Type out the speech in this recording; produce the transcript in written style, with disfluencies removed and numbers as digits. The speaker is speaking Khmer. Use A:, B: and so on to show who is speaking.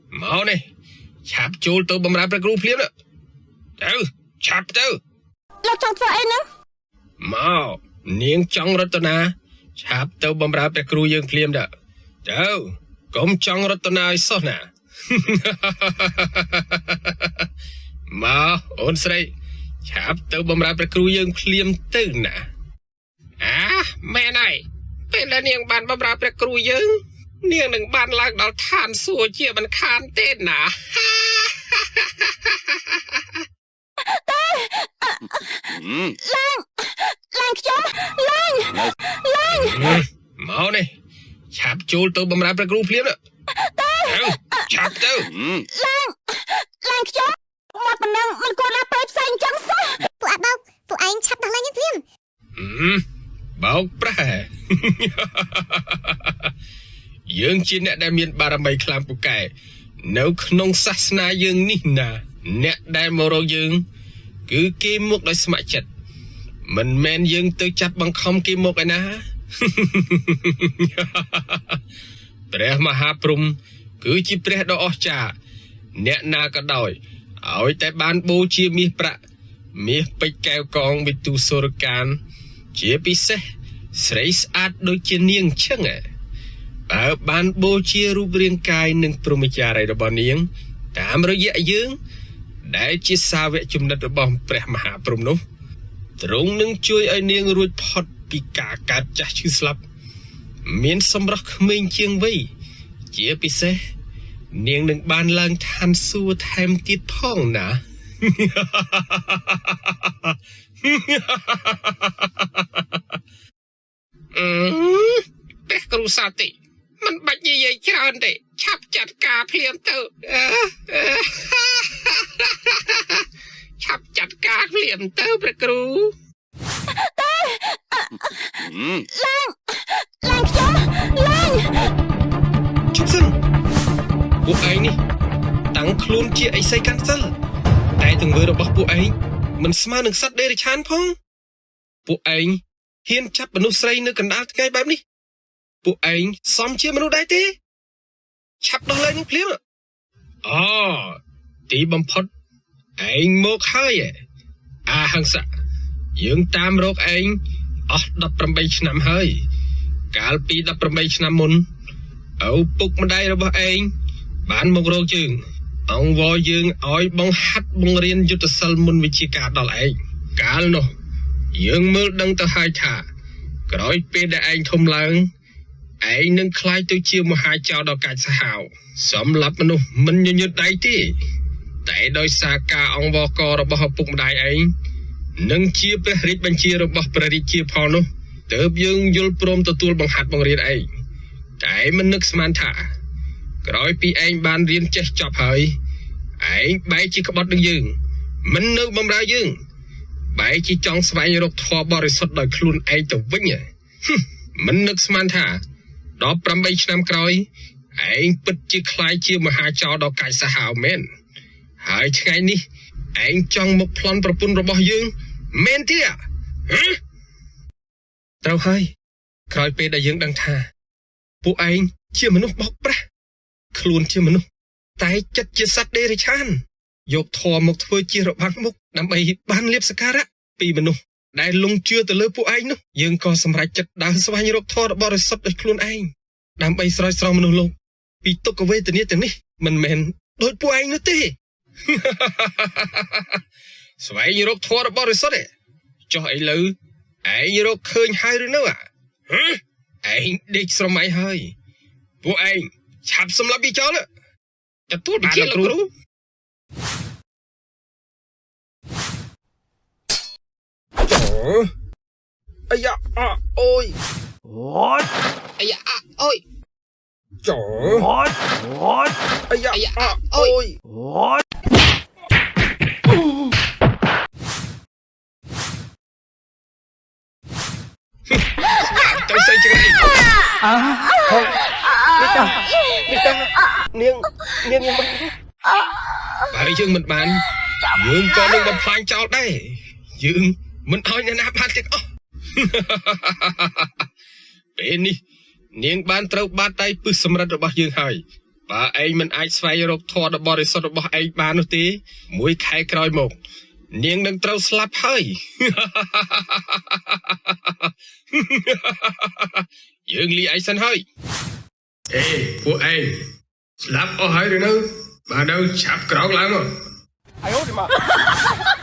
A: mau này chạp chôl tôi bầm ra cú phím đó đâu chạp đâu
B: lo trong vợ ấy nữa
A: mau niềng trong rất na chạp tôi bầm ra cú dương phím đó đâu cũng trong rất na sao nè mau ôn say chạp tôi bầm ra cú dương phím tư nè mẹ nàyเป็นแล้วเนียงบานบำราประครูยึงเนียงหนึ่งบานลากดอกทานสัวเจียมันคานเต้นหนา
B: lang chó lang
A: เมาเนี่ยฉับจูลตัวบำราประครูเพลียนอะฉับเจ้า
B: lang chóมาปนังมันก็รับไปใส่จังซะពួកអាបោកពួកឯងឆាប់ដល់ឡើងភ្លាម
A: បោកប្រែយើងជាអ្នកដែលមានបារមីខ្លាំងពូកែនៅក្នុងសាសនាយើងនេះណាអ្នកដែលមករកយើងគឺគេមកដោយស្ម័គ្រចិត្តមិនមែនយើងទៅចាប់បង្ខំគេមកឯណាព្រះមហាព្រហ្មគឺជាព្រះដ៏អស្ចារ្យអ្នកណាក៏ដោយឲ្យតែបានបូជាមាសប្រាក់មាសពេជ្រកែវកងវិទូសូរកានជាពិសេសស្រីស្អាតដូចជានាងឈឹងបើបានបូជារូបរាងកាយនិងព្រហ្មចារីយ៍របស់នាងតាមរយៈយើងដែលជាសាវកចំណិតរបស់ព្រះមហាព្រហ្មនោះទ្រង់នឹងជួយឲ្យនាងរួចផុតពីការកើតចាស់ឈឺស្លាប់មានសម្រស់ក្មេងជាងវ័យជាពិសេសនាងនឹងបានឡើងឋានសួគ៌ថែមទៀតផងណាព្រះគ្រូសាតិมันបាច់និយាយច្រើនទេឆាប់ចាត់ការភ្លាមទៅឆាប់ចាត់ការភ្លាមទៅព្រះគ្រូ
B: ឡើងខ្ញុំឡើង
A: ជិះសិនពួកឯងនេះតាំងខ្លួនជាអីសីកាន់សិលតែទង្វើរបស់ពួកឯងមិនស្មើនឹងសត្វដេរឆានផងពួកឯងហ៊ានចាប់មនុស្សស្រីនៅកណ្ដាលថ្ងៃបែបនេះពួកឯងសមជាមនុស្សដែរទេឆាប់ដោះលែងនឹងភ្លាមទីបំផុតឯងមកហើយអាហង្សៈយើងតាមរកឯងអស់18ឆ្នាំហើយកាលពី18ឆ្នាំមុនឪពុកម្ដាយរបស់ឯងបានមករកយើងអង្វរយើងឲ្យបង្ហាត់បង្រៀនយុទ្ធសិលមុនវិជាការដល់ឯងកាលនោះយើងមើលដឹងទៅហើយថាក្រោយពេលដែលឯងធំឡើងឯងនឹងក្លាយទៅជាមហាចៅដ៏កាចសាហាវសម្រាប់មនុស្សមិនញញឹតដៃទេតែដោយសារការអង្វរកររបស់ឪពុកម្ដាយឯងនិងជាព្រះរាជបញ្ជារបស់ព្រះរាជាផងនោះទើបយើងយល់ព្រមទទួលបង្ហាត់បង្រៀនឯងតែមិននឹកស្មានថាក្រោយពីឯងបានរៀនចេះចប់ហើយឯងបែរជាក្បត់នឹងយើងមិននៅបម្រើយើងបែរជាចង់ស្វែងរកធម៌បរិសុទ្ធដោយខ្លួនឯងទៅវិញមិននឹកស្មានថា18ឆ្នាំក្រោយឯងពិតជាខ្លាយជាមហាចៅដ៏កាចសាហាវមែនហើយថ្ងៃនេះឯងចង់មកប្លន់ប្រពន្ធរបស់យើងមែនទេត្រូវហើយក្រោយពេលដែលយើងដឹងថាពួកឯងជាមនុស្សបោកប្រាស់ខ្លួនជាមនុស្សតែចិត្តជាសត្វដេរឆានយកធម៌មកធ្វើជារបាំងមុខដើម្បីបានលៀបសក្ការៈពីមនុស្សដែលលងជឿទៅលើពួកឯងនោះយើងក៏សម្រេចចិត្តដើរស្វែងរកធម៌របស់រិសុទ្ធដោយខ្លួនឯងដើម្បីស្រោចស្រង់មនុស្សលោកពីទុក្ខវេទនាទាំងនេះមិនមែនដូចពួកឯងនោះទេស្វែងរកធម៌របស់រិសុទ្ធចុះឥឡូវឯងរកឃើញហើយឬនៅឯងដេកស្រមៃហើយពួកឯងឆាប់សម្លាប់វាចោលទទួលបញ្ជាលោកគ្រូអាយ៉ាអូយអាយ៉ាអូយចោអាយ៉ាអូយទៅស្អីចឹងនេះនាងមិនបើយើងមិនបានយើងក៏នឹងបំផ្លាញចោលដែរយើងមិនឲ្យអ្នកណាបានទាំងអស់ពេលនេះនាងបានត្រូវបាត់ដៃពឹសសម្រិតរបស់យើងហើយ បើឯងមិនអាចស្វែងរកធម៌ដ៏បរិសុទ្ធរបស់ឯងបាននោះទេមួយខែក្រោយមកនាងនឹងត្រូវស្លាប់ហើយ យើងលីឯងសិនហើយអេពួកឯងស្លាប់អស់ហើយឬនៅបើនៅឆាប់ក្រោកឡើងមក
C: 哎呦我的妈！